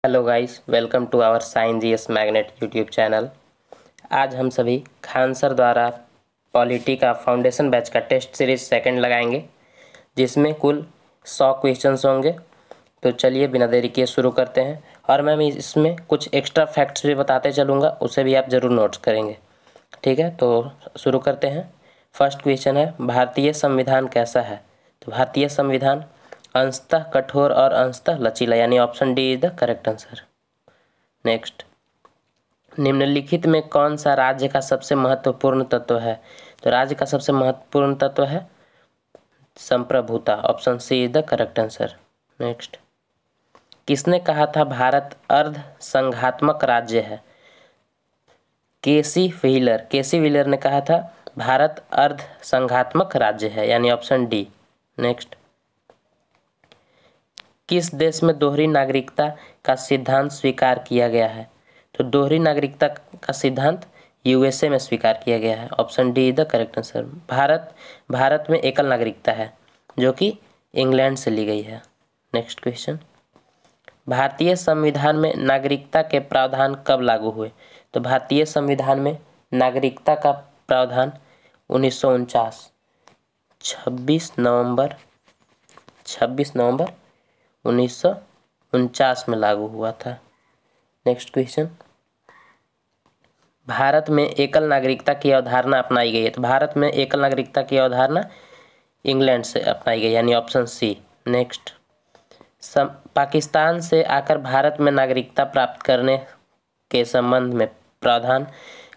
Hello guys, welcome to our sign GS magnet YouTube channel. आज हम सभी Khan sir द्वारा पॉलिटी का फाउंडेशन बैच का टेस्ट सीरीज सेकंड लगाएंगे, जिसमें कुल 100 क्वेश्चंस होंगे। तो चलिए बिना देरी किए शुरू करते हैं। और मैं इसमें कुछ एक्स्ट्रा फैक्ट्स भी बताते चलूँगा, उसे भी आप ज़रूर नोट्स करेंगे। ठीक है, तो शुरू करते हैं। फर्स्ट क्वेश्चन है, भारतीय संविधान कैसा है? तो भारतीय संविधान अंशतः कठोर और अंशतः लचीला, यानी option D is the correct answer. Next, निम्नलिखित में कौन सा राज्य का सबसे महत्वपूर्ण तत्व है? तो राज्य का सबसे महत्वपूर्ण तत्व है संप्रभुता, option C is the correct answer. Next, किसने कहा था भारत अर्ध संघात्मक राज्य है? केसी व्हीलर ने कहा था भारत अर्ध संघात्मक राज्य है, यानी ऑप्शन डी। नेक्स्ट, किस देश में दोहरी नागरिकता का सिद्धांत स्वीकार किया गया है? तो दोहरी नागरिकता का सिद्धांत यूएसए में स्वीकार किया गया है, option D is the correct answer. Bharat में एकल नागरिकता है, जो कि इंग्लैंड से ली गई है। नेक्स्ट क्वेश्चन, भारतीय संविधान में नागरिकता के प्रावधान कब लागू हुए? तो भारतीय संविधान में नागरिकता का प्रावधान 1949 26 नवंबर 1949 में लागू हुआ था। नेक्स्ट क्वेश्चन, भारत में एकल नागरिकता की अवधारणा अपनाई गई है? तो भारत में एकल नागरिकता की अवधारणा इंग्लैंड से अपनाई गई, यानी ऑप्शन सी। नेक्स्ट, पाकिस्तान से आकर भारत में नागरिकता प्राप्त करने के संबंध में प्रावधान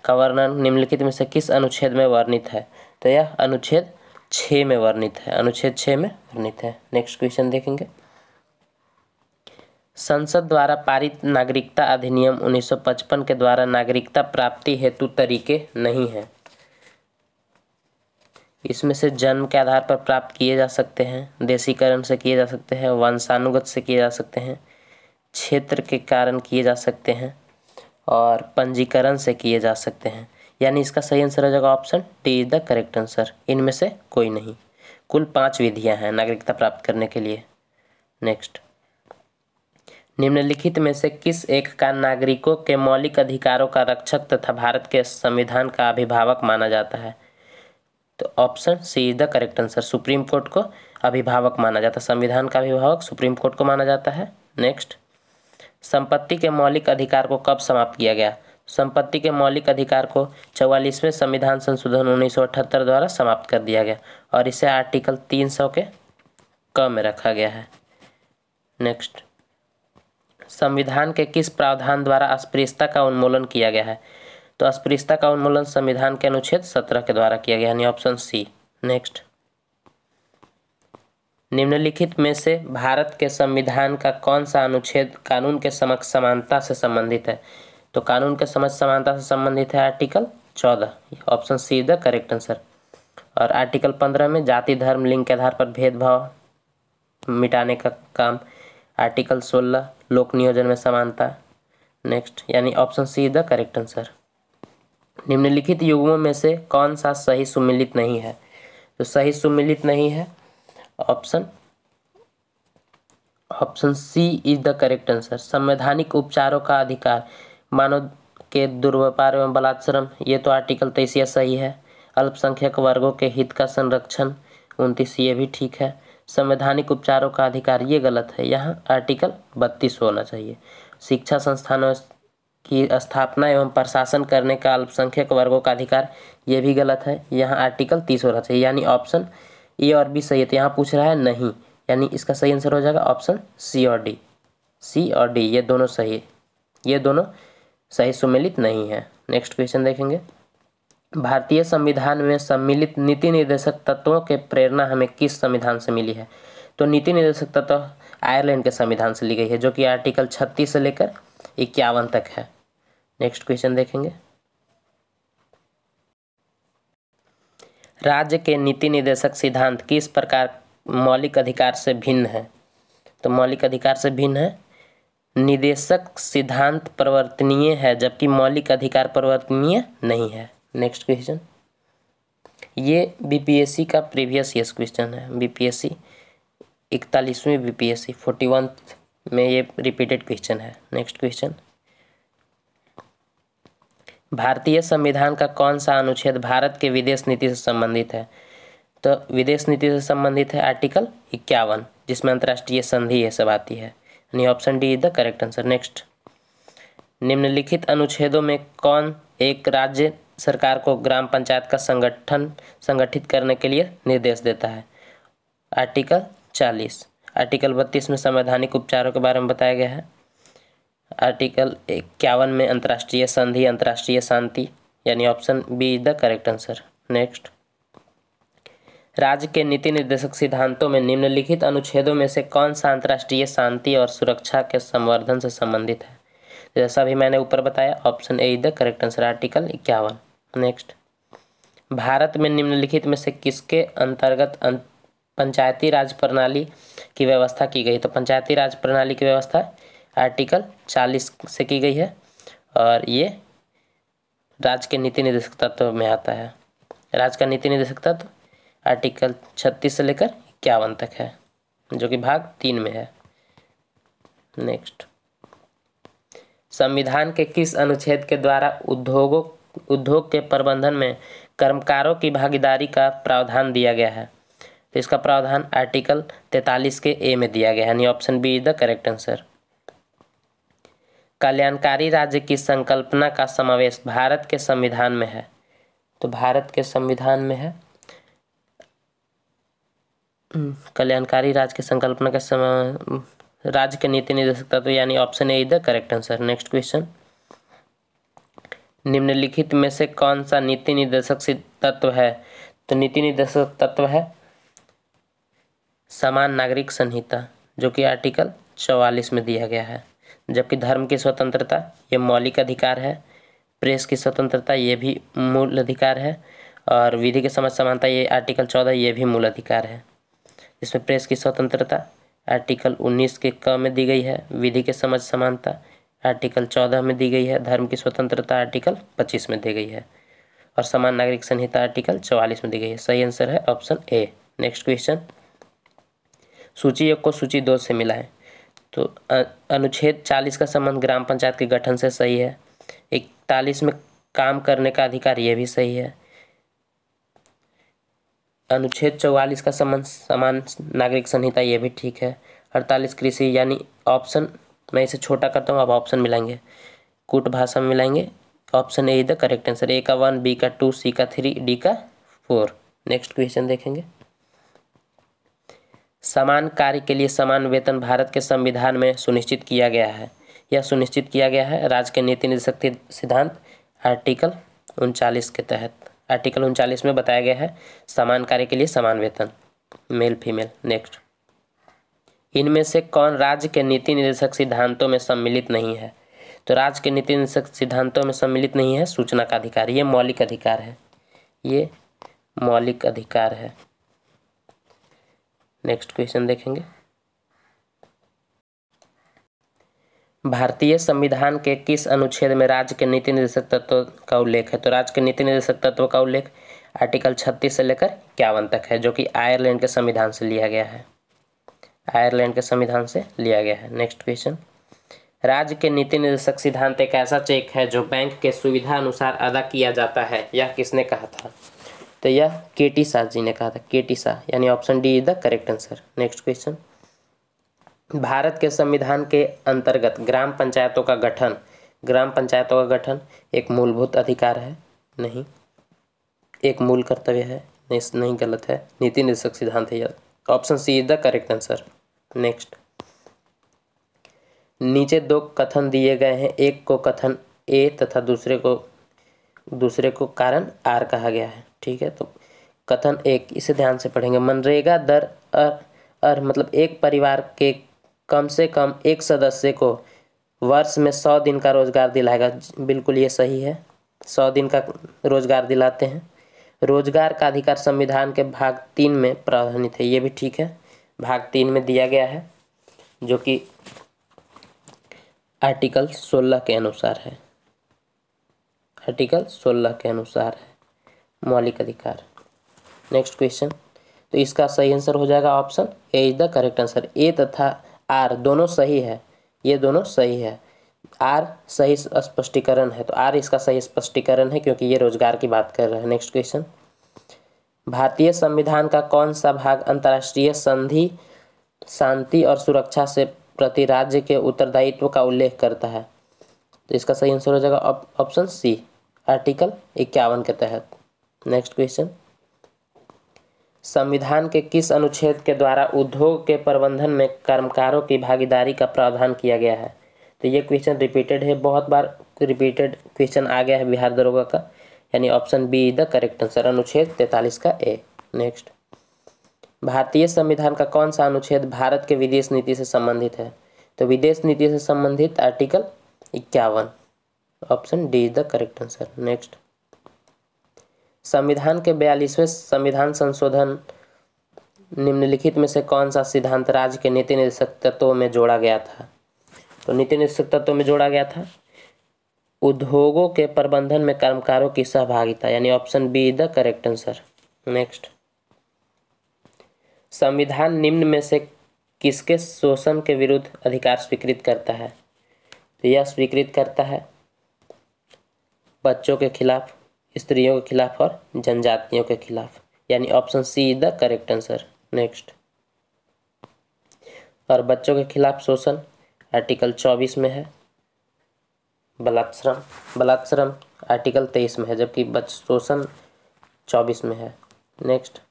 का वर्णन निम्नलिखित में से किस अनुच्छेद में वर्णित है? तो यह अनुच्छेद 6 में वर्णित है, अनुच्छेद 6 में वर्णित है। नेक्स्ट क्वेश्चन देखेंगे, संसद द्वारा पारित नागरिकता अधिनियम 1955 के द्वारा नागरिकता प्राप्ति हेतु तरीके नहीं हैं। इसमें से जन्म के आधार पर प्राप्त किए जा सकते हैं, देशीकरण से किए जा सकते हैं, वंशानुगत से किए जा सकते हैं, क्षेत्र के कारण किए जा सकते हैं और पंजीकरण से किए जा सकते हैं। यानी इसका सही आंसर हो जाएगा option D is the correct answer. इनमें से कोई नहीं। कुल 5 विधियां हैं नागरिकता प्राप्त करने के लिए। नेक्स्ट, निम्नलिखित में से किस एक का नागरिकों के मौलिक अधिकारों का रक्षक तथा भारत के संविधान का अभिभावक माना जाता है? तो option C is the correct answer. Supreme court को अभिभावक माना जाता है, संविधान का अभिभावक सुप्रीम कोर्ट को माना जाता है। नेक्स्ट, संपत्ति के मौलिक अधिकार को कब समाप्त किया गया? संपत्ति के मौलिक अधिकार को 44वें संविधान संशोधन 1978 द्वारा समाप्त कर दिया गया और इसे आर्टिकल 300 के क में रखा गया है। नेक्स्ट, संविधान के किस प्रावधान द्वारा अस्पृश्यता का उन्मूलन किया गया है? तो अस्पृश्यता का उन्मूलन संविधान के अनुच्छेद 17 के द्वारा किया गया, यानी ऑप्शन सी। नेक्स्ट, निम्नलिखित में से भारत के संविधान का कौन सा अनुच्छेद कानून के समक्ष समानता से संबंधित है? तो कानून के समक्ष समानता से संबंधित है article 14, option C is the correct answer. और आर्टिकल 15 में जाति धर्म लिंग के आधार पर भेदभाव मिटाने का काम। आर्टिकल 16 लोक नियोजन में समानता। नेक्स्ट, यानी option C is the correct answer. निम्नलिखित युग्मों में से कौन सा सही सुमेलित नहीं है? तो सही सुमेलित नहीं है option C is the correct answer. संवैधानिक उपचारों का अधिकार, मानव के दुर्व्यापार एवं बलात्सरम, ये तो आर्टिकल 23 सही है। अल्पसंख्यक वर्गों के हित का संरक्षण 29, ये भी ठीक है। संवैधानिक उपचारों का अधिकार, ये गलत है, यहाँ आर्टिकल 32 होना चाहिए। शिक्षा संस्थानों की स्थापना एवं प्रशासन करने का अल्पसंख्यक वर्गों का अधिकार, ये भी गलत है, यहाँ आर्टिकल 30 होना चाहिए। यानी ऑप्शन ए और बी सही है, तो यहाँ पूछ रहा है नहीं, यानी इसका सही आंसर हो जाएगा ऑप्शन सी और डी। सी और डी ये दोनों सही है, ये दोनों सही सुमेलित नहीं है। नेक्स्ट क्वेश्चन देखेंगे, भारतीय संविधान में सम्मिलित नीति निर्देशक तत्वों के प्रेरणा हमें किस संविधान से मिली है? तो नीति निर्देशक तत्व आयरलैंड के संविधान से ली गई है, जो कि आर्टिकल 36 से लेकर 51 तक है। नेक्स्ट क्वेश्चन देखेंगे, राज्य के नीति निर्देशक सिद्धांत किस प्रकार मौलिक अधिकार से भिन्न है? तो मौलिक अधिकार से भिन्न है, निदेशक सिद्धांत परिवर्तनीय है जबकि मौलिक अधिकार परिवर्तनीय नहीं है। नेक्स्ट क्वेश्चन, ये बीपीएससी का प्रीवियस ईयर क्वेश्चन है, बीपीएससी 41वीं बीपीएससी 41 में ये रिपीटेड क्वेश्चन है। नेक्स्ट क्वेश्चन, भारतीय संविधान का कौन सा अनुच्छेद भारत के विदेश नीति से संबंधित है? तो विदेश नीति से संबंधित है आर्टिकल 51, जिसमें अंतर्राष्ट्रीय संधि ये सब आती है, यानी option D is the correct answer. Next, निम्नलिखित अनुच्छेदों में कौन एक राज्य सरकार को ग्राम पंचायत का संगठित करने के लिए निर्देश देता है? आर्टिकल 40। आर्टिकल 32 में संवैधानिक उपचारों के बारे में बताया गया है। आर्टिकल 51 में अंतर्राष्ट्रीय संधि, अंतर्राष्ट्रीय शांति, यानी option B is the correct answer. Next, राज्य के नीति निर्देशक सिद्धांतों में निम्नलिखित अनुच्छेदों में से कौन सा अंतर्राष्ट्रीय शांति और सुरक्षा के संवर्धन से संबंधित है? जैसा भी मैंने ऊपर बताया, option A is the correct answer, article 51। Next, Bharat में निम्नलिखित में से किसके अंतर्गत पंचायती राज प्रणाली की व्यवस्था की गई? तो पंचायती राज प्रणाली की व्यवस्था आर्टिकल 40 से की गई है और ये राज्य के नीति निर्देशक तत्व में आता है। राज्य का नीति निर्देशक तत्व आर्टिकल 36 से लेकर 51 तक है, जो कि भाग 3 में है। नेक्स्ट, संविधान के किस अनुच्छेद के द्वारा उद्योग के प्रबंधन में कर्मकारों की भागीदारी का प्रावधान दिया गया है? तो इसका प्रावधान आर्टिकल 43 के ए में दिया गया है, यानी option B is the correct answer. कल्याणकारी राज्य की संकल्पना का समावेश भारत के संविधान में है? तो भारत के संविधान में है कल्याणकारी राज्य की संकल्पना का राज्य के नीति निर्देशक तत्व, यानी option A is the correct answer. Next question, निम्नलिखित में से कौन सा नीति निर्देशक तत्व है? तो नीति निर्देशक तत्व है समान नागरिक संहिता, जो कि आर्टिकल 44 में दिया गया है। जबकि धर्म की स्वतंत्रता ये मौलिक अधिकार है, प्रेस की स्वतंत्रता ये भी मूल अधिकार है, और विधि के समझ समानता ये आर्टिकल 14 ये भी मूल अधिकार है। इसमें प्रेस की स्वतंत्रता आर्टिकल 19 के क में दी गई है, विधि के समझ समानता आर्टिकल 14 में दी गई है, धर्म की स्वतंत्रता आर्टिकल 25 में दी गई है, और समान नागरिक संहिता आर्टिकल 44 में दी गई है। सही आंसर है ऑप्शन ए। नेक्स्ट क्वेश्चन, सूची 1 को सूची 2 से मिलाएं। तो अनुच्छेद 40 का संबंध ग्राम पंचायत के गठन से सही है। 41 में काम करने का अधिकार ये भी सही है। अनुच्छेद 44 का संबंध समान नागरिक संहिता ये भी ठीक है। 48 कृषि, यानी ऑप्शन मैं इसे छोटा करता हूँ, अब ऑप्शन मिलाएंगे, कूट भाषा में मिलाएंगे। Option A is the correct answer. A का 1, बी का 2, सी का 3, डी का 4। नेक्स्ट क्वेश्चन देखेंगे, समान कार्य के लिए समान वेतन भारत के संविधान में सुनिश्चित किया गया है। यह सुनिश्चित किया गया है राज्य के नीति निर्देशक सिद्धांत आर्टिकल 39 के तहत। आर्टिकल 39 में बताया गया है समान कार्य के लिए समान वेतन, मेल फीमेल। नेक्स्ट, इनमें से कौन राज्य के नीति निर्देशक सिद्धांतों में सम्मिलित नहीं है? तो राज्य के नीति निर्देशक सिद्धांतों में सम्मिलित नहीं है सूचना का अधिकार, ये मौलिक अधिकार है, ये मौलिक अधिकार है। नेक्स्ट क्वेश्चन देखेंगे, भारतीय संविधान के किस अनुच्छेद में राज्य के नीति निर्देशक तत्व का उल्लेख है? तो राज्य के नीति निर्देशक तत्व का उल्लेख आर्टिकल 36 से लेकर 51 तक है, जो कि आयरलैंड के संविधान से लिया गया है, आयरलैंड के संविधान से लिया गया है। नेक्स्ट क्वेश्चन, राज्य के नीति निर्देशक सिद्धांत एक ऐसा चेक है जो बैंक के सुविधा अनुसार अदा किया जाता है, यह किसने कहा था? तो यह के.टी. शाह जी ने कहा था, के.टी. शाह, यानी option D is the correct answer. Next question, Bharat के संविधान के अंतर्गत ग्राम पंचायतों का गठन एक मूलभूत अधिकार है? नहीं, एक मूल कर्तव्य है। नहीं, गलत है, नीति निर्देशक सिद्धांत है, option C is the correct answer. Next, नीचे 2 कथन दिए गए हैं, एक को कथन ए तथा दूसरे को कारण आर कहा गया है। ठीक है, तो कथन 1 इसे ध्यान से पढ़ेंगे, मनरेगा दर मतलब एक परिवार के कम से कम एक सदस्य को वर्ष में 100 दिन का रोजगार दिलाएगा। बिल्कुल ये सही है, 100 दिन का रोजगार दिलाते हैं। रोजगार का अधिकार संविधान के भाग 3 में प्रावधानित है, ये भी ठीक है, भाग 3 में दिया गया है, जो कि आर्टिकल 16 के अनुसार है, आर्टिकल 16 के अनुसार है मौलिक अधिकार। नेक्स्ट क्वेश्चन, तो इसका सही आंसर हो जाएगा option A is the correct answer. A तथा आर दोनों सही है, ये दोनों सही है। आर सही स्पष्टीकरण है, तो आर इसका सही स्पष्टीकरण है क्योंकि ये रोजगार की बात कर रहा है। नेक्स्ट क्वेश्चन, भारतीय संविधान का कौन सा भाग अंतर्राष्ट्रीय संधि, शांति और सुरक्षा से प्रति राज्य के उत्तरदायित्व का उल्लेख करता है? तो इसका सही आंसर हो जाएगा ऑप्शन सी, आर्टिकल 51 के तहत। नेक्स्ट क्वेश्चन, संविधान के किस अनुच्छेद के द्वारा उद्योग के प्रबंधन में कर्मकारों की भागीदारी का प्रावधान किया गया है? तो ये क्वेश्चन रिपीटेड है, बहुत बार रिपीटेड क्वेश्चन आ गया है बिहार दरोगा का, यानी option be the correct answer, अनुच्छेद 43 का ए। नेक्स्ट, भारतीय संविधान का कौन सा अनुच्छेद भारत के विदेश नीति से संबंधित है? तो विदेश नीति से संबंधित article 51, option D is the correct answer. Next, संविधान के 42वें संविधान संशोधन निम्नलिखित में से कौन सा सिद्धांत राज्य के नीति निर्देशक तत्वों में जोड़ा गया था? तो नीति निर्देशक तत्वों में जोड़ा गया था उद्योगों के प्रबंधन में कर्मकारों की सहभागिता, यानी option be the correct answer. Next, संविधान निम्न में से किसके शोषण के विरुद्ध अधिकार स्वीकृत करता है? तो यह स्वीकृत करता है बच्चों के खिलाफ, स्त्रियों के खिलाफ और जनजातियों के खिलाफ, यानी option C is the correct answer. Next, और बच्चों के खिलाफ शोषण आर्टिकल 24 में है, बलात्सरम आर्टिकल 23 में है, जबकि शोषण 24 में है। नेक्स्ट,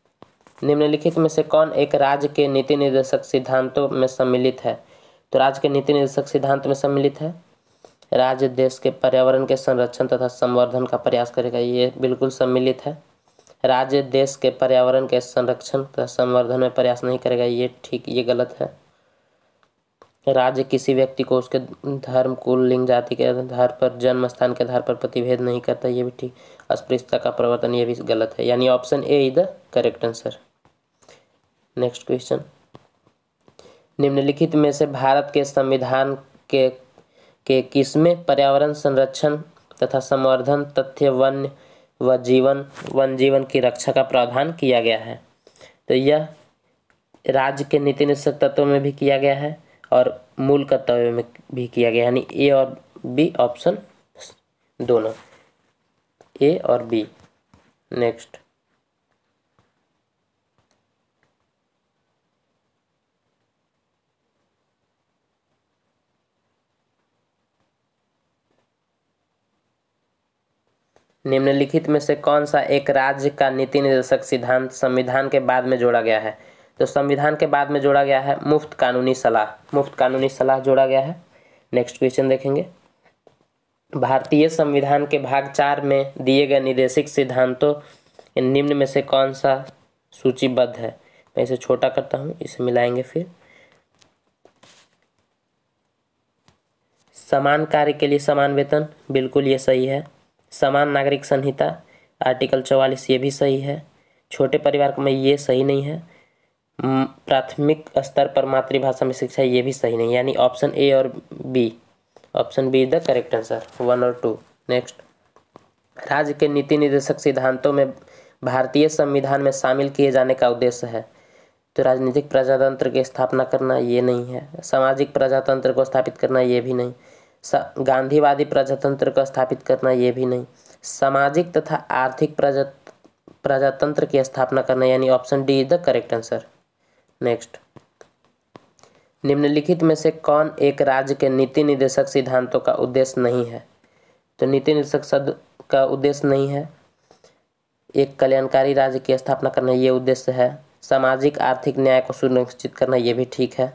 निम्नलिखित में से कौन एक राज्य के नीति निर्देशक सिद्धांतों में सम्मिलित है? तो राज्य के नीति निर्देशक सिद्धांत में सम्मिलित है राज्य देश के पर्यावरण के संरक्षण तथा संवर्धन का प्रयास करेगा, ये बिल्कुल सम्मिलित है। राज्य देश के पर्यावरण के संरक्षण तथा संवर्धन में प्रयास नहीं करेगा, ये ठीक, ये गलत है। राज्य किसी व्यक्ति को उसके धर्म, कुल, लिंग, जाति के आधार पर, जन्म स्थान के आधार पर प्रतिभेद नहीं करता, ये भी ठीक। अस्पृश्यता का प्रवर्तन, ये भी गलत है, यानी option A is the correct answer. Next question, निम्नलिखित में से भारत के संविधान के किसमें पर्यावरण संरक्षण तथा संवर्धन तथ्य वन जीवन की रक्षा का प्रावधान किया गया है? तो यह राज्य के नीति निर्देशक तत्वों में भी किया गया है और मूल कर्तव्य में भी किया गया, यानी ए और बी ऑप्शन दोनों, ए और बी। नेक्स्ट, निम्नलिखित में से कौन सा एक राज्य का नीति निर्देशक सिद्धांत संविधान के बाद में जोड़ा गया है? तो संविधान के बाद में जोड़ा गया है मुफ्त कानूनी सलाह जोड़ा गया है। नेक्स्ट क्वेश्चन देखेंगे, भारतीय संविधान के भाग 4 में दिए गए निर्देशिक सिद्धांतों निम्न में से कौन सा सूचीबद्ध है? मैं इसे छोटा करता हूँ, इसे मिलाएंगे फिर। समान कार्य के लिए समान वेतन, बिल्कुल ये सही है। समान नागरिक संहिता आर्टिकल 44, ये भी सही है। छोटे परिवार में ये सही नहीं है। प्राथमिक स्तर पर मातृभाषा में शिक्षा, ये भी सही नहीं, यानी ऑप्शन ए और B, option B is the correct answer, 1 और 2। नेक्स्ट, राज्य के नीति निर्देशक सिद्धांतों में भारतीय संविधान में शामिल किए जाने का उद्देश्य है? तो राजनीतिक प्रजातंत्र की स्थापना करना, ये नहीं है। सामाजिक प्रजातंत्र को स्थापित करना, ये भी नहीं। गांधीवादी प्रजातंत्र को स्थापित करना, ये भी नहीं। सामाजिक तथा आर्थिक प्रजातंत्र की स्थापना करना, यानी option D is the correct answer. Next, निम्नलिखित में से कौन एक राज्य के नीति निर्देशक सिद्धांतों का उद्देश्य नहीं है? तो नीति निर्देशक का उद्देश्य नहीं है एक कल्याणकारी राज्य की स्थापना करना, ये उद्देश्य है। सामाजिक आर्थिक न्याय को सुनिश्चित करना, ये भी ठीक है।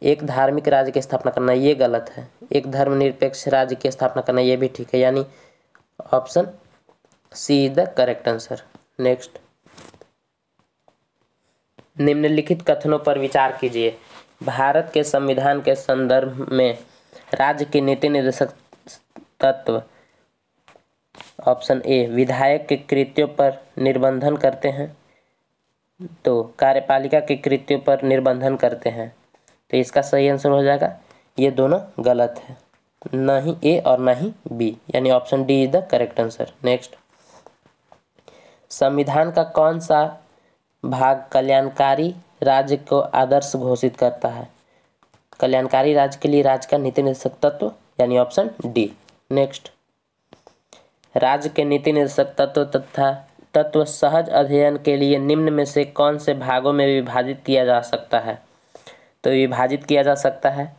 एक धार्मिक राज्य की स्थापना करना, ये गलत है। एक धर्मनिरपेक्ष राज्य की स्थापना करना, ये भी ठीक है, यानी option C is the correct answer. Next, निम्नलिखित कथनों पर विचार कीजिए। भारत के संविधान के संदर्भ में राज्य की नीति निर्देशक तत्व, ऑप्शन ए विधायक के कृत्यों पर निर्बंधन करते हैं, तो कार्यपालिका के कृत्यों पर निर्बंधन करते हैं। तो इसका सही आंसर हो जाएगा, ये दोनों गलत है, ना ही ए और ना ही बी, यानी option D is the correct answer. Next, संविधान का कौन सा भाग कल्याणकारी राज्य को आदर्श घोषित करता है? कल्याणकारी राज्य के लिए राज्य का नीति निर्देशक तत्व यानी ऑप्शन डी। नेक्स्ट, राज्य के नीति निर्देशक तत्व तथा तत्व सहज अध्ययन के लिए निम्न में से कौन से भागों में विभाजित किया जा सकता है? तो विभाजित किया जा सकता है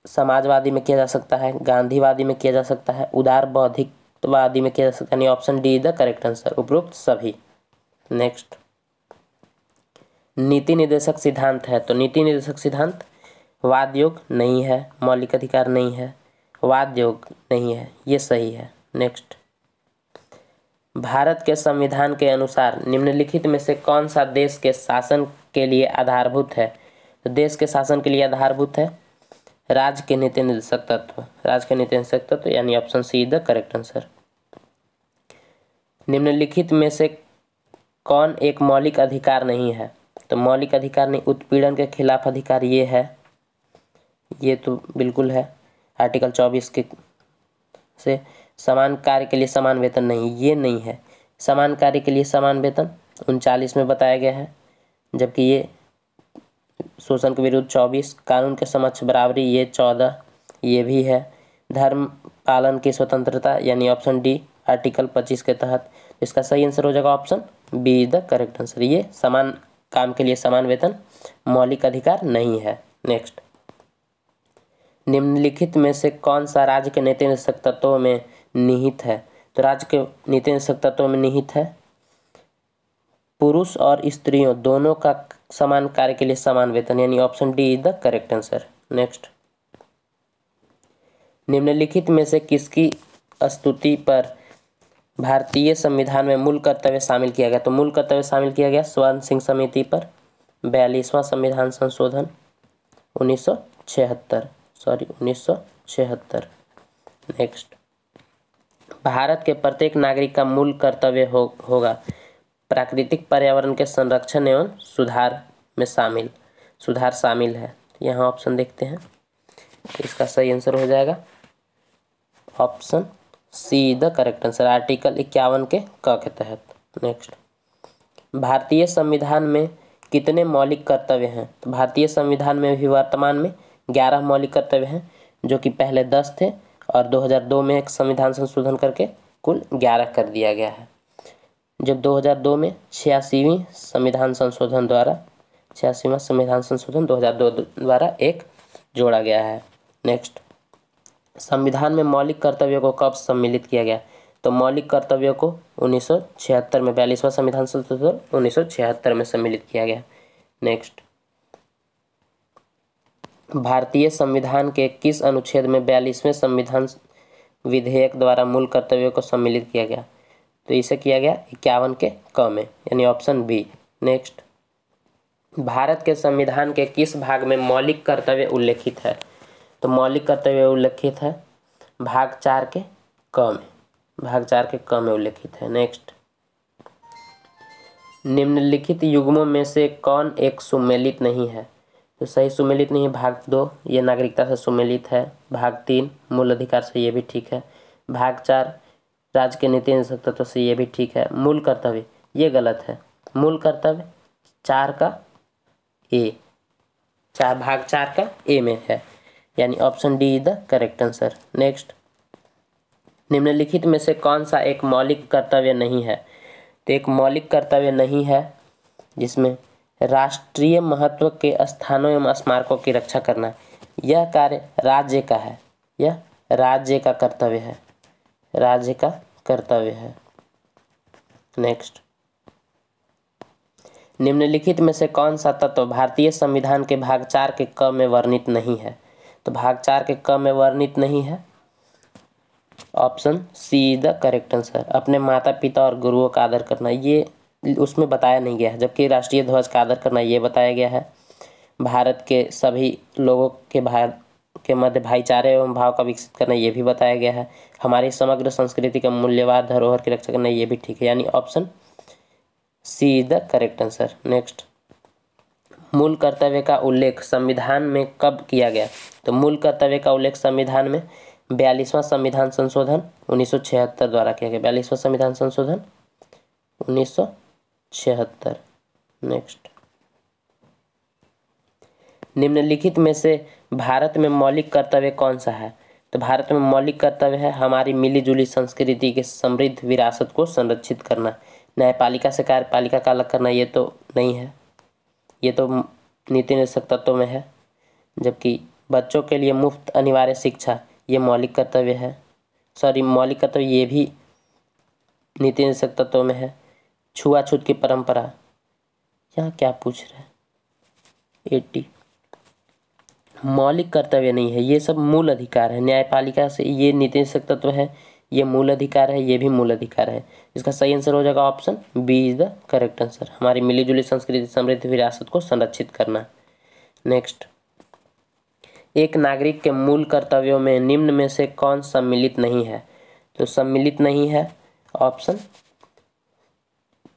समाजवादी में किया जा सकता है, गांधीवादी में किया जा सकता है, उदार बौद्धिकवादी में किया जा सकता है, यानी option D is the correct answer, उपरोक्त सभी। नेक्स्ट, नीति निर्देशक सिद्धांत है, तो नीति निर्देशक सिद्धांत वाद योग नहीं है, मौलिक अधिकार नहीं है, वाद योग नहीं है, ये सही है। नेक्स्ट, भारत के संविधान के अनुसार निम्नलिखित में से कौन सा देश के शासन के लिए आधारभूत है? तो देश के शासन के लिए आधारभूत है राज्य के नीति निर्देशक तत्व, राज्य के नीति निर्देशक तत्व यानी option see the correct answer. निम्नलिखित में से कौन एक मौलिक अधिकार नहीं है? तो मौलिक अधिकार नहीं, उत्पीड़न के खिलाफ अधिकार ये है, ये तो बिल्कुल है आर्टिकल 24 के से। समान कार्य के लिए समान वेतन नहीं, ये नहीं है। समान कार्य के लिए समान वेतन 39 में बताया गया है, जबकि ये शोषण के विरुद्ध 24, कानून के समक्ष बराबरी ये 14, ये भी है। धर्म पालन की स्वतंत्रता यानी ऑप्शन डी आर्टिकल 25 के तहत। इसका सही आंसर हो जाएगा option be the correct answer. ये समान काम के लिए समान वेतन मौलिक अधिकार नहीं है। नेक्स्ट, निम्नलिखित में से कौन सा राज्य के नीति निर्देशक तत्वों में निहित है? तो राज्य के नीति निर्देशक तत्वों में निहित है पुरुष और स्त्रियों दोनों का समान कार्य के लिए समान वेतन यानी option D is the correct answer. Next, निम्नलिखित में से किसकी स्तुति पर भारतीय संविधान में मूल कर्तव्य शामिल किया गया? तो मूल कर्तव्य शामिल किया गया स्वर्ण सिंह समिति पर 42वां संविधान संशोधन 1976। नेक्स्ट, भारत के प्रत्येक नागरिक का मूल कर्तव्य होगा प्राकृतिक पर्यावरण के संरक्षण एवं सुधार में सुधार शामिल है। यहाँ ऑप्शन देखते हैं, इसका सही आंसर हो जाएगा option see the correct answer, article 51 के क के तहत। नेक्स्ट, भारतीय संविधान में कितने मौलिक कर्तव्य हैं? तो भारतीय संविधान में भी वर्तमान में 11 मौलिक कर्तव्य हैं, जो कि पहले 10 थे और 2002 में एक संविधान संशोधन करके कुल 11 कर दिया गया है। जब 2002 में 86वां संविधान संशोधन 2002 द्वारा एक जोड़ा गया है। नेक्स्ट, संविधान में मौलिक कर्तव्यों को कब सम्मिलित किया गया? तो मौलिक कर्तव्यों को 1976 में 42वां संविधान संशोधन 1976 में सम्मिलित किया गया। नेक्स्ट, भारतीय संविधान के किस अनुच्छेद में 42वें संविधान विधेयक द्वारा मूल कर्तव्यों को सम्मिलित किया गया? तो इसे किया गया 51 के क में यानी ऑप्शन बी। नेक्स्ट, भारत के संविधान के किस भाग में मौलिक कर्तव्य उल्लेखित है? तो मौलिक कर्तव्य उल्लेखित है भाग 4 के क में उल्लेखित है। नेक्स्ट, निम्नलिखित युग्मों में से कौन एक सुमेलित नहीं है? तो सही सुमेलित नहीं है भाग 2, ये नागरिकता से सुमेलित है। भाग 3 मूल अधिकार से, ये भी ठीक है। भाग 4 राज्य के नीति निर्देशक तत्व से, ये भी ठीक है। मूल कर्तव्य ये गलत है, मूल कर्तव्य 4 का ए, भाग 4 का ए में है यानी option D is the correct answer. Next, निम्नलिखित में से कौन सा एक मौलिक कर्तव्य नहीं है? तो एक मौलिक कर्तव्य नहीं है जिसमें राष्ट्रीय महत्व के स्थानों एवं स्मारकों की रक्षा करना, यह कार्य राज्य का है, यह राज्य का कर्तव्य है। नेक्स्ट, निम्नलिखित में से कौन सा तत्व भारतीय संविधान के भाग 4 के क में वर्णित नहीं है? तो भाग 4 के क में वर्णित नहीं है option see the correct answer, अपने माता पिता और गुरुओं का आदर करना, ये उसमें बताया नहीं गया है, जबकि राष्ट्रीय ध्वज का आदर करना ये बताया गया है। भारत के सभी लोगों के मध्य भाईचारे एवं भाव का विकसित करना ये भी बताया गया है। हमारी समग्र संस्कृति का मूल्यवान धरोहर की रक्षा करना ये भी ठीक है यानी option C is the correct answer. Next, मूल कर्तव्य का उल्लेख संविधान में कब किया गया? तो मूल कर्तव्य का उल्लेख संविधान में 42वां संविधान संशोधन 1976 द्वारा किया गया। 42वां संविधान संशोधन 1976। नेक्स्ट, निम्नलिखित में से भारत में मौलिक कर्तव्य कौन सा है? तो भारत में मौलिक कर्तव्य है हमारी मिलीजुली संस्कृति की समृद्ध विरासत को संरक्षित करना। न्यायपालिका से कार्यपालिका का अलग करना ये तो नहीं है, ये तो नीति निर्देशक तत्वों में है। जबकि बच्चों के लिए मुफ्त अनिवार्य शिक्षा ये मौलिक कर्तव्य है, मौलिक कर्तव्य ये भी नीति निर्देशक तत्वों में है। छुआछूत की परंपरा, यहाँ क्या पूछ रहे हैं? 80 मौलिक कर्तव्य नहीं है, ये सब मूल अधिकार है। न्यायपालिका से ये नीति निर्देशक तत्व है, ये मूल अधिकार है, ये भी मूल अधिकार है। इसका सही आंसर हो जाएगा option B is the correct answer, हमारी मिलीजुली संस्कृति समृद्ध विरासत को संरक्षित करना। नेक्स्ट, एक नागरिक के मूल कर्तव्यों में निम्न में से कौन सम्मिलित नहीं है? तो सम्मिलित नहीं है ऑप्शन,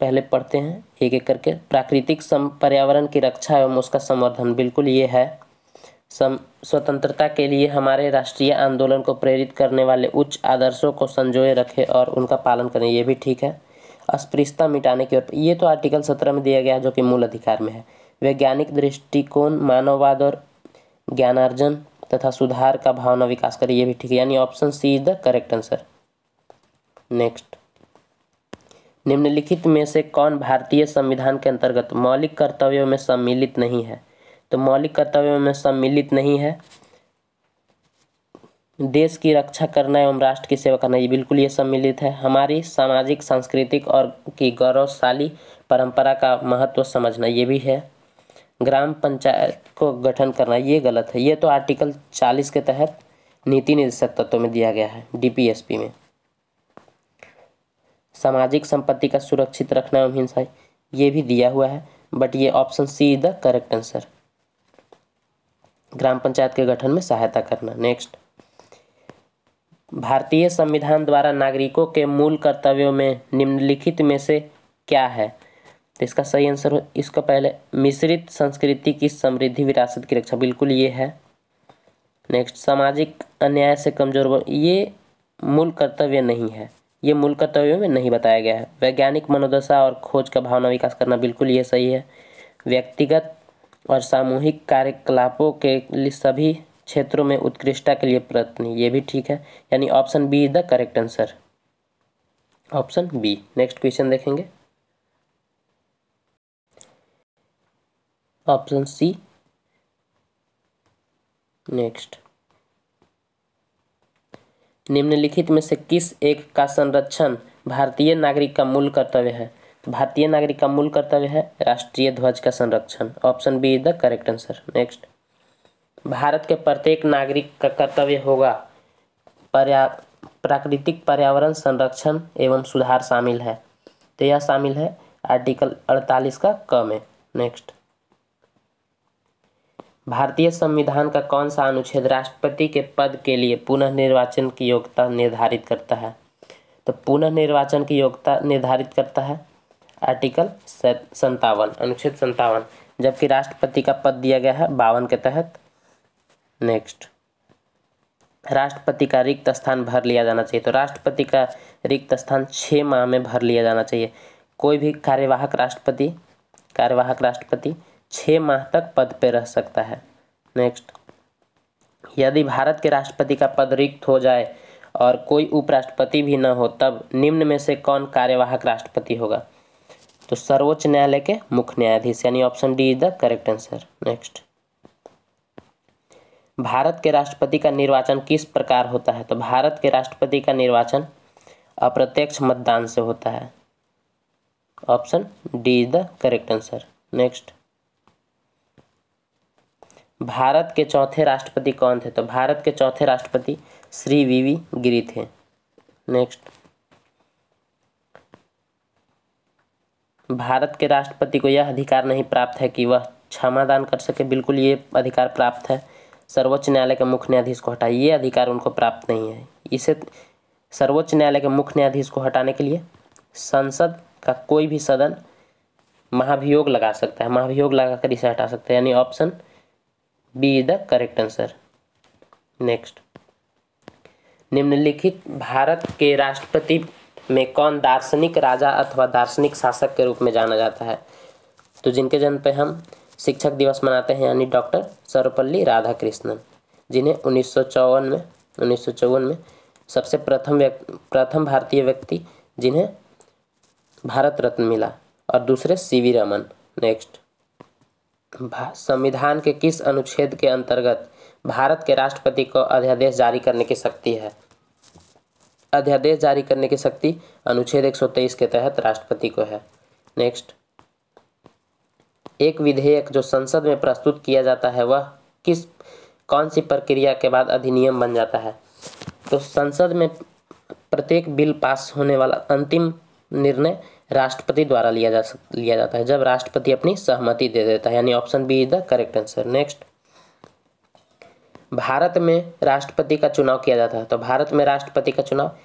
पहले पढ़ते हैं एक एक करके। प्राकृतिक पर्यावरण की रक्षा एवं उसका संवर्धन, बिल्कुल ये है। स्वतंत्रता के लिए हमारे राष्ट्रीय आंदोलन को प्रेरित करने वाले उच्च आदर्शों को संजोए रखे और उनका पालन करें, ये भी ठीक है। अस्पृश्यता मिटाने की ओर, ये तो आर्टिकल 17 में दिया गया जो कि मूल अधिकार में है। वैज्ञानिक दृष्टिकोण, मानववाद और ज्ञानार्जन तथा सुधार का भावना विकास करे, ये भी ठीक है, यानी option C is the correct answer. Next, निम्नलिखित में से कौन भारतीय संविधान के अंतर्गत मौलिक कर्तव्यों में सम्मिलित नहीं है? तो मौलिक कर्तव्यों में सम्मिलित नहीं है देश की रक्षा करना एवं राष्ट्र की सेवा करना, ये बिल्कुल ये सम्मिलित है। हमारी सामाजिक, सांस्कृतिक और की गौरवशाली परंपरा का महत्व समझना, ये भी है। ग्राम पंचायत को गठन करना, ये गलत है, ये तो आर्टिकल 40 के तहत नीति निर्देशक तत्वों में दिया गया है, डीपीएसपी में। सामाजिक संपत्ति का सुरक्षित रखना एवं हिंसा, ये भी दिया हुआ है, बट ये option C is the correct answer, gram panchayat के गठन में सहायता करना। नेक्स्ट, भारतीय संविधान द्वारा नागरिकों के मूल कर्तव्यों में निम्नलिखित में से क्या है? तो इसका सही आंसर हो, इसका पहले मिश्रित संस्कृति की समृद्धि विरासत की रक्षा, बिल्कुल ये है। नेक्स्ट, सामाजिक अन्याय से कमजोर वर्ग, ये मूल कर्तव्य नहीं है, ये मूल कर्तव्यों में नहीं बताया गया है। वैज्ञानिक मनोदशा और खोज का भावना विकास करना, बिल्कुल ये सही है। व्यक्तिगत और सामूहिक कार्यकलापों के लिए सभी क्षेत्रों में उत्कृष्टता के लिए प्रयत्न, ये भी ठीक है, यानी option B is the correct answer, option B. Next question देखेंगे, ऑप्शन सी। नेक्स्ट, निम्नलिखित में से किस एक का संरक्षण भारतीय नागरिक का मूल कर्तव्य है? भारतीय नागरिक का मूल कर्तव्य है राष्ट्रीय ध्वज का संरक्षण, option B is the correct answer. Next, Bharat के प्रत्येक नागरिक का कर्तव्य होगा प्राकृतिक पर्यावरण संरक्षण एवं सुधार शामिल है, तो यह शामिल है आर्टिकल 48 का क में। नेक्स्ट, भारतीय संविधान का कौन सा अनुच्छेद राष्ट्रपति के पद के लिए पुनः निर्वाचन की योग्यता निर्धारित करता है? तो पुनः निर्वाचन की योग्यता निर्धारित करता है आर्टिकल 57, अनुच्छेद 57, जबकि राष्ट्रपति का पद दिया गया है 52 के तहत। नेक्स्ट, राष्ट्रपति का रिक्त स्थान भर लिया जाना चाहिए, तो राष्ट्रपति का रिक्त स्थान 6 माह में भर लिया जाना चाहिए। कोई भी कार्यवाहक राष्ट्रपति 6 माह तक पद पर रह सकता है। नेक्स्ट, यदि भारत के राष्ट्रपति का पद रिक्त हो जाए और कोई उपराष्ट्रपति भी न हो, तब निम्न में से कौन कार्यवाहक राष्ट्रपति होगा? तो सर्वोच्च न्यायालय के मुख्य न्यायाधीश, यानी option D is the correct answer. Next, Bharat के राष्ट्रपति का निर्वाचन किस प्रकार होता है? तो भारत के राष्ट्रपति का निर्वाचन अप्रत्यक्ष मतदान से होता है, option D is the correct answer. Next, Bharat के चौथे राष्ट्रपति कौन थे? तो भारत के चौथे राष्ट्रपति श्री वीवी गिरी थे। नेक्स्ट, भारत के राष्ट्रपति को यह अधिकार नहीं प्राप्त है कि वह क्षमादान कर सके, बिल्कुल ये अधिकार प्राप्त है। सर्वोच्च न्यायालय के मुख्य न्यायाधीश को हटाए, ये अधिकार उनको प्राप्त नहीं है। इसे सर्वोच्च न्यायालय के मुख्य न्यायाधीश को हटाने के लिए संसद का कोई भी सदन महाभियोग लगा सकता है, महाभियोग लगाकर इसे हटा सकता है, यानी option B is the correct answer. Next, निम्नलिखित भारत के राष्ट्रपति में कौन दार्शनिक राजा अथवा दार्शनिक शासक के रूप में जाना जाता है? तो जिनके जन्म पे हम शिक्षक दिवस मनाते हैं, यानी डॉक्टर सर्वपल्ली राधाकृष्णन, जिन्हें 1954 में सबसे प्रथम भारतीय व्यक्ति जिन्हें भारत रत्न मिला, और दूसरे सीवी रमन। नेक्स्ट, संविधान के किस अनुच्छेद के अंतर्गत भारत के राष्ट्रपति को अध्यादेश जारी करने की शक्ति है? अध्यादेश जारी करने की शक्ति अनुच्छेद 123 के तहत राष्ट्रपति को है। नेक्स्ट, एक विधेयक जो संसद में प्रस्तुत किया जाता है वह कौन सी प्रक्रिया के बाद अधिनियम बन जाता है? तो संसद में प्रत्येक बिल पास होने वाला अंतिम निर्णय राष्ट्रपति द्वारा लिया जाता है, जब राष्ट्रपति अपनी सहमति दे देता है, यानी option B is the correct answer. Next, Bharat में राष्ट्रपति का चुनाव किया जाता है, तो भारत में राष्ट्रपति का चुनाव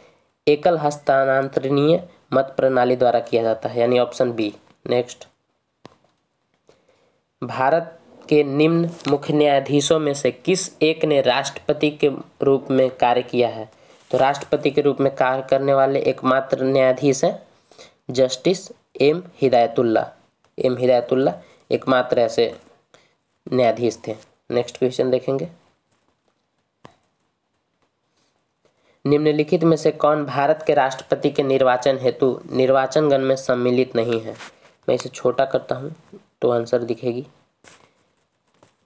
एकल हस्तांतरणीय मत प्रणाली द्वारा किया जाता है, यानी ऑप्शन बी। नेक्स्ट, भारत के निम्न मुख्य न्यायाधीशों में से किस एक ने राष्ट्रपति के रूप में कार्य किया है? तो राष्ट्रपति के रूप में कार्य करने वाले एकमात्र न्यायाधीश हैं जस्टिस एम हिदायतुल्ला एकमात्र ऐसे न्यायाधीश थे। नेक्स्ट क्वेश्चन देखेंगे, निम्नलिखित में से कौन भारत के राष्ट्रपति के निर्वाचन हेतु निर्वाचन गण में सम्मिलित नहीं है? मैं इसे छोटा करता हूँ तो आंसर दिखेगी।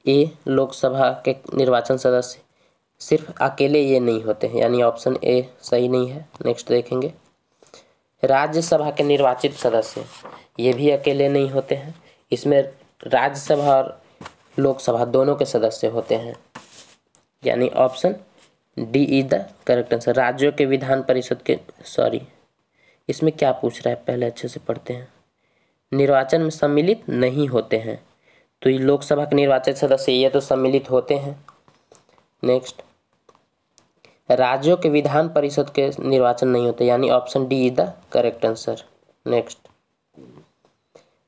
ए, लोकसभा के निर्वाचन सदस्य सिर्फ अकेले ये नहीं होते हैं, यानी ऑप्शन ए सही नहीं है। नेक्स्ट देखेंगे, राज्यसभा के निर्वाचित सदस्य ये भी अकेले नहीं होते हैं, इसमें राज्यसभा और लोकसभा दोनों के सदस्य होते हैं, यानी option D is the correct answer. राज्यों के विधान परिषद के इसमें क्या पूछ रहा है पहले अच्छे से पढ़ते हैं। निर्वाचन में सम्मिलित नहीं होते हैं, तो ये लोकसभा के निर्वाचित सदस्य ये तो सम्मिलित होते हैं। नेक्स्ट, राज्यों के विधान परिषद के निर्वाचन नहीं होते, यानी option D is the correct answer. Next,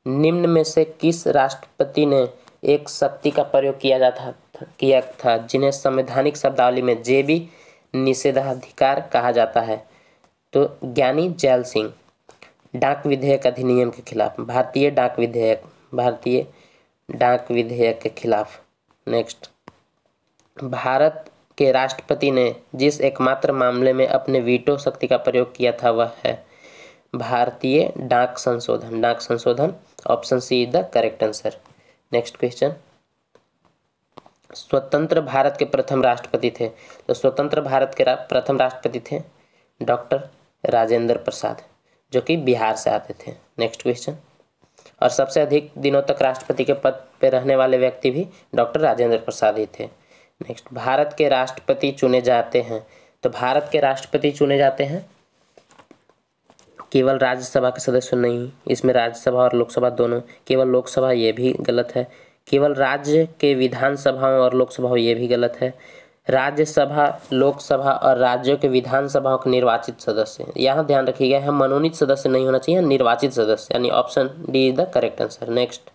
निम्न में से किस राष्ट्रपति ने एक शक्ति का प्रयोग किया था जिन्हें संवैधानिक शब्दावली में जेबी निषेधाधिकार कहा जाता है? तो ज्ञानी जैल सिंह डाक विधेयक अधिनियम के खिलाफ, भारतीय डाक विधेयक के खिलाफ। नेक्स्ट, भारत के राष्ट्रपति ने जिस एकमात्र मामले में अपने वीटो शक्ति का प्रयोग किया था वह है भारतीय डाक संशोधन। Option C is the correct answer. Next question, स्वतंत्र भारत के प्रथम राष्ट्रपति थे, तो स्वतंत्र भारत के प्रथम राष्ट्रपति थे डॉक्टर राजेंद्र प्रसाद, जो कि बिहार से आते थे। नेक्स्ट क्वेश्चन, और सबसे अधिक दिनों तक राष्ट्रपति के पद पर रहने वाले व्यक्ति भी डॉक्टर राजेंद्र प्रसाद ही थे। नेक्स्ट, भारत के राष्ट्रपति चुने जाते हैं, तो भारत के राष्ट्रपति चुने जाते हैं केवल राज्यसभा के सदस्य नहीं, इसमें राज्यसभा और लोकसभा दोनों, केवल लोकसभा ये भी गलत है, केवल राज्य के विधानसभाओं और लोकसभाओं ये भी गलत है, राज्यसभा, लोकसभा और राज्यों के विधानसभाओं के निर्वाचित सदस्य, यहाँ ध्यान रखिएगा यहाँ मनोनीत सदस्य नहीं होना चाहिए, निर्वाचित सदस्य, यानी option D is the correct answer. Next,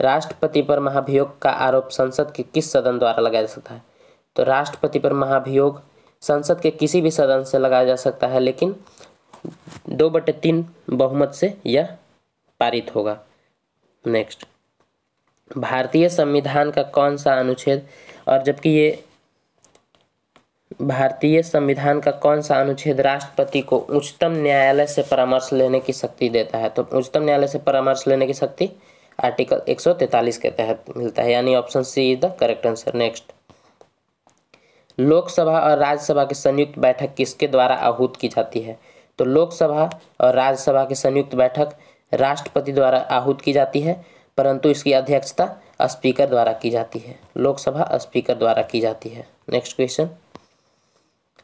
राष्ट्रपति पर महाभियोग का आरोप संसद के किस सदन द्वारा लगाया जा सकता है? तो राष्ट्रपति पर महाभियोग संसद के किसी भी सदन से लगाया जा सकता है, लेकिन 2/3 बहुमत से यह पारित होगा। नेक्स्ट, भारतीय संविधान का कौन सा अनुच्छेद, और जबकि ये भारतीय संविधान का कौन सा अनुच्छेद राष्ट्रपति को उच्चतम न्यायालय से परामर्श लेने की शक्ति देता है? तो उच्चतम न्यायालय से परामर्श लेने की शक्ति आर्टिकल 143 के तहत मिलता है, यानी option C is the correct answer. Next, Lok Sabha और राज्यसभा की संयुक्त बैठक किसके द्वारा आहूत की जाती है? तो लोकसभा और राज्यसभा की संयुक्त बैठक राष्ट्रपति द्वारा आहूत की जाती है, परंतु इसकी अध्यक्षता स्पीकर द्वारा की जाती है, लोकसभा स्पीकर द्वारा की जाती है। नेक्स्ट क्वेश्चन,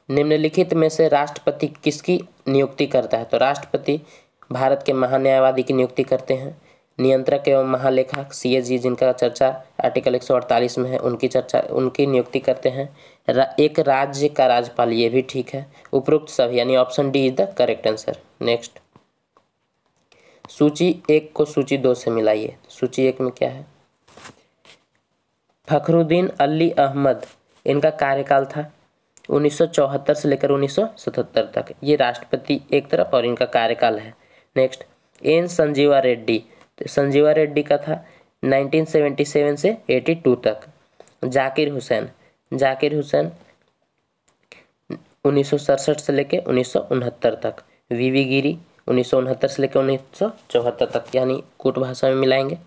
निम्नलिखित में से राष्ट्रपति किसकी नियुक्ति करता है? तो राष्ट्रपति भारत के महान्यायवादी की नियुक्ति करते हैं, नियंत्रक एवं महालेखक सीएजी जिनका चर्चा आर्टिकल 148 में है उनकी नियुक्ति करते हैं, एक राज्य का राज्यपाल, ये भी ठीक है, उपरोक्त सभी, यानी option D is the correct answer. Next, सूची 1 को सूची 2 से मिलाइए। सूची 1 में क्या है? फखरुद्दीन अली अहमद, इनका कार्यकाल था 1974 से लेकर 1977 तक, ये राष्ट्रपति एक तरफ और इनका कार्यकाल है। नेक्स्ट, एन संजीवा रेड्डी, तो संजीवा रेड्डी का था 1977 से 82 तक। जाकिर हुसैन 1967 से लेके 1969 तक। वीवी गिरी 1969 से लेकर 1974 तक, यानी कूट भाषा में मिलाएंगे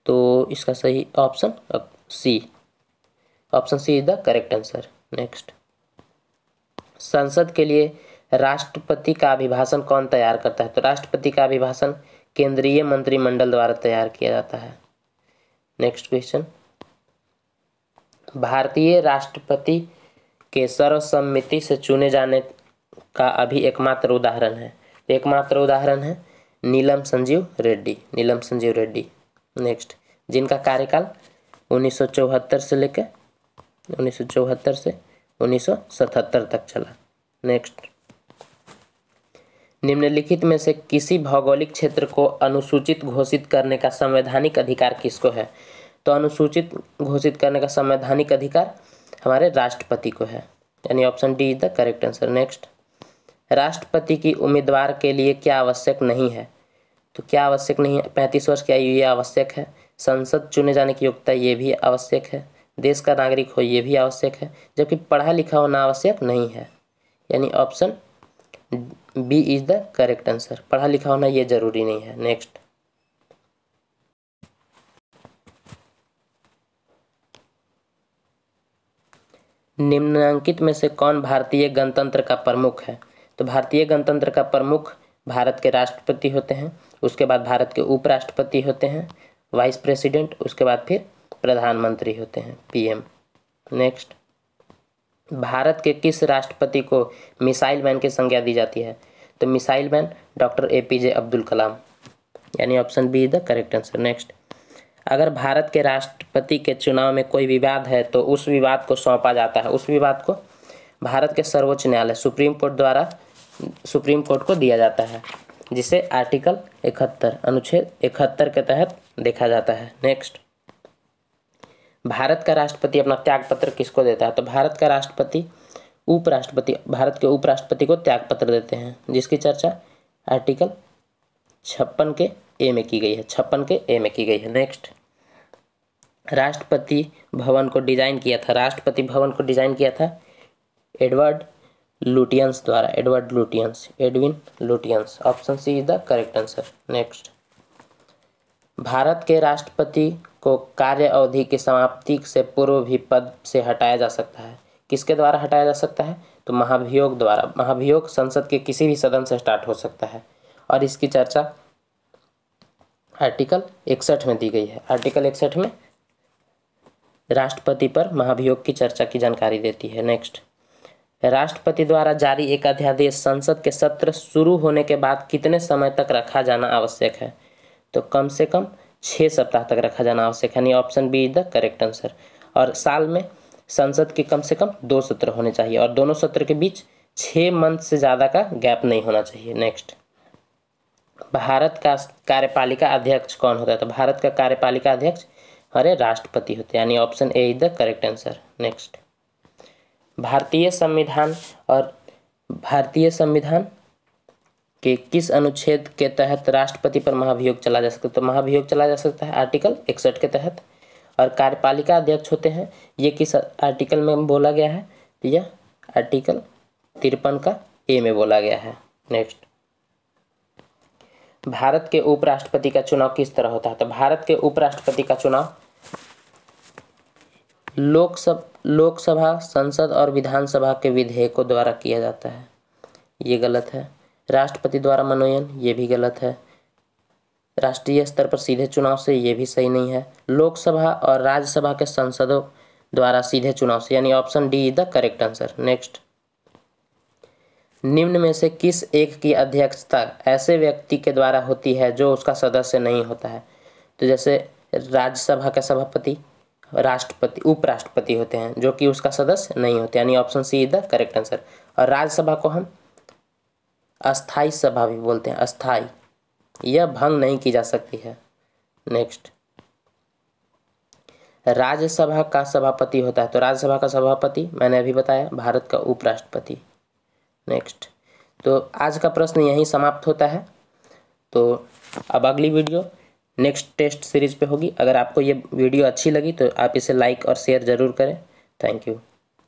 तो इसका सही option C is the correct answer. Next, संसद के लिए राष्ट्रपति का अभिभाषण कौन तैयार करता है? तो राष्ट्रपति का अभिभाषण केंद्रीय मंत्रिमंडल द्वारा तैयार किया जाता है। नेक्स्ट क्वेश्चन, भारतीय राष्ट्रपति के सर्वसम्मति से चुने जाने का अभी एकमात्र उदाहरण है नीलम संजीव रेड्डी। नेक्स्ट, जिनका कार्यकाल 1974 से लेकर 1977 तक चला। नेक्स्ट, निम्नलिखित में से किसी भौगोलिक क्षेत्र को अनुसूचित घोषित करने का संवैधानिक अधिकार किसको है? तो अनुसूचित घोषित करने का संवैधानिक अधिकार हमारे राष्ट्रपति को है, यानी option D is the correct answer. Next, राष्ट्रपति की उम्मीदवार के लिए क्या आवश्यक नहीं है? तो क्या आवश्यक नहीं है? 35 वर्ष की आयु ये आवश्यक है। संसद चुने जाने की योग्यता ये भी आवश्यक है। देश का नागरिक हो ये भी आवश्यक है, जबकि पढ़ा लिखा होना आवश्यक नहीं है, यानी option B is the correct answer. पढ़ा लिखा होना ये जरूरी नहीं है। नेक्स्ट, निम्नलिखित में से कौन भारतीय गणतंत्र का प्रमुख है? तो भारतीय गणतंत्र का प्रमुख भारत के राष्ट्रपति होते हैं, उसके बाद भारत के उपराष्ट्रपति होते हैं, वाइस प्रेसिडेंट, उसके बाद फिर प्रधानमंत्री होते हैं, पीएम। नेक्स्ट, भारत के किस राष्ट्रपति को मिसाइल मैन की संज्ञा दी जाती है? तो missile man doctor APJ Abdul Kalam, यानी option B is the correct answer. Next, अगर भारत के राष्ट्रपति के चुनाव में कोई विवाद है तो उस विवाद को सौंपा जाता है, उस विवाद को भारत के सर्वोच्च न्यायालय सुप्रीम कोर्ट को दिया जाता है, जिसे आर्टिकल 71 अनुच्छेद 71 के तहत देखा जाता है। नेक्स्ट, भारत का राष्ट्रपति अपना त्यागपत्र किसको देता है? तो भारत के उपराष्ट्रपति को त्यागपत्र देते हैं, जिसकी चर्चा आर्टिकल 56 के ए में की गई है। नेक्स्ट, राष्ट्रपति भवन को डिजाइन किया था Edwin Lutyens. Option C is the correct answer. Next, Bharat के राष्ट्रपति को कार्य अवधि की समाप्ति से पूर्व भी पद से हटाया जा सकता है। किसके द्वारा हटाया जा सकता है? तो महाभियोग द्वारा। महाभियोग संसद के किसी भी सदन से स्टार्ट हो सकता है, और इसकी चर्चा आर्टिकल 61 में दी गई है। आर्टिकल 61 में राष्ट्रपति पर महाभियोग की चर्चा की जानकारी देती है। नेक्स्ट, राष्ट्रपति द्वारा जारी एक अध्यादेश संसद के सत्र शुरू होने के बाद कितने समय तक रखा जाना आवश्यक है? तो कम से कम 6 सप्ताह तक रखा जाना आवश्यक है, यानी option B is the correct answer. और साल में संसद के कम से कम 2 सत्र होने चाहिए, और दोनों सत्र के बीच 6 मंथ से ज़्यादा का गैप नहीं होना चाहिए। नेक्स्ट, भारत का कार्यपालिका अध्यक्ष कौन होता है? तो भारत का कार्यपालिका अध्यक्ष हमारे राष्ट्रपति होते हैं, यानी option A is the correct answer. Next, भारतीय संविधान के किस अनुच्छेद के तहत राष्ट्रपति पर महाभियोग चला जा सकता है? तो महाभियोग चला जा सकता है आर्टिकल 61 के तहत। और कार्यपालिका अध्यक्ष होते हैं, ये किस आर्टिकल में बोला गया है? तो यह आर्टिकल 53 का ए में बोला गया है। नेक्स्ट, भारत के उपराष्ट्रपति का चुनाव किस तरह होता है? तो भारत के उपराष्ट्रपति का चुनाव लोकसभा, संसद और विधानसभा के विधेयकों द्वारा किया जाता है, ये गलत है। राष्ट्रपति द्वारा मनोनयन, ये भी गलत है। राष्ट्रीय स्तर पर सीधे चुनाव से, ये भी सही नहीं है। लोकसभा और राज्यसभा के सांसदों द्वारा सीधे चुनाव से, यानी option D is the correct answer. Next, निम्न में से किस एक की अध्यक्षता ऐसे व्यक्ति के द्वारा होती है जो उसका सदस्य नहीं होता है? तो जैसे राज्यसभा का सभापति उपराष्ट्रपति होते हैं, जो कि उसका सदस्य नहीं होते, यानी option C is the correct answer. और राज्यसभा को हम अस्थाई सभा भी बोलते हैं, अस्थाई, यह भंग नहीं की जा सकती है। नेक्स्ट, राज्यसभा का सभापति होता है, तो राज्यसभा का सभापति मैंने अभी बताया भारत का उपराष्ट्रपति। नेक्स्ट, तो आज का प्रश्न यहीं समाप्त होता है। तो अब अगली वीडियो नेक्स्ट टेस्ट सीरीज पे होगी। अगर आपको ये वीडियो अच्छी लगी तो आप इसे लाइक और शेयर ज़रूर करें। Thank you.